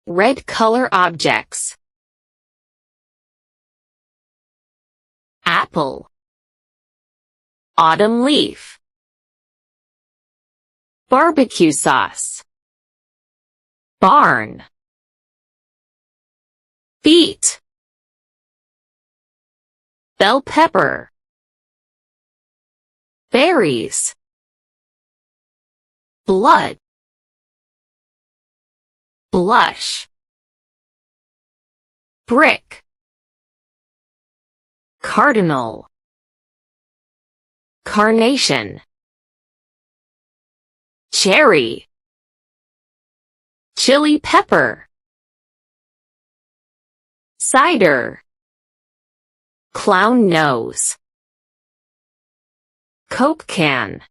Red color objects. Apple. Autumn leaf. Barbecue sauce. Barn. Beet. Bell pepper. Berries. Blood. Blush. Brick. Cardinal. Carnation. Cherry. Chili pepper. Cider. Clown nose. Coke can.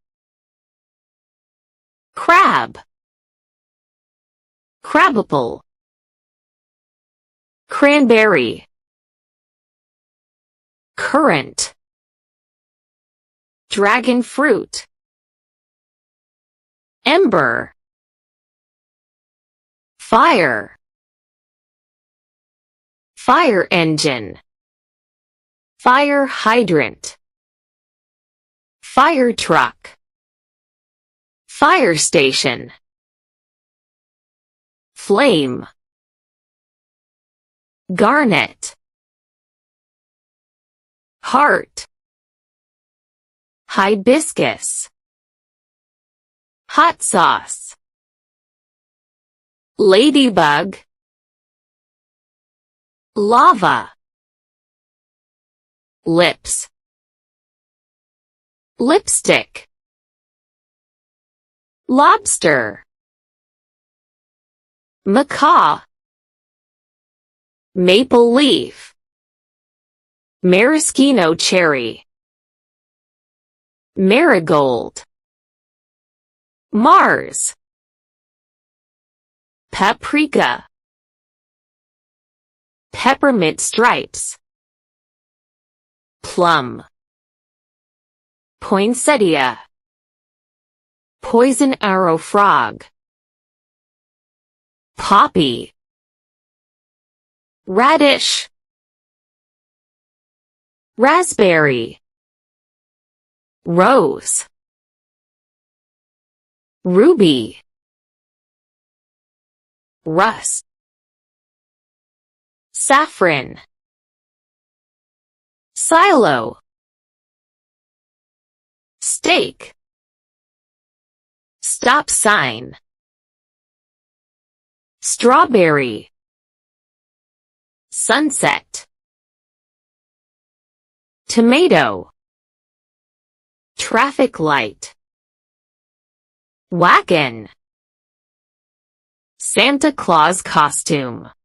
Crab. Crabapple. Cranberry. Currant. Dragon fruit. Ember. Fire. Fire engine. Fire hydrant. Fire truck. Fire station. Flame. Garnet. Heart. Hibiscus. Hot sauce. Ladybug. Lava. Lips. Lipstick. Lobster. Macaw. Maple leaf. Maraschino cherry. Marigold. Mars. Paprika. Peppermint stripes. Plum. Poinsettia. Poison arrow frog. Poppy. Radish. Raspberry. Rose. Ruby. Rust. Saffron. Silo. Steak. Stop sign. Strawberry. Sunset. Tomato. Traffic light. Wagon. Santa Claus costume.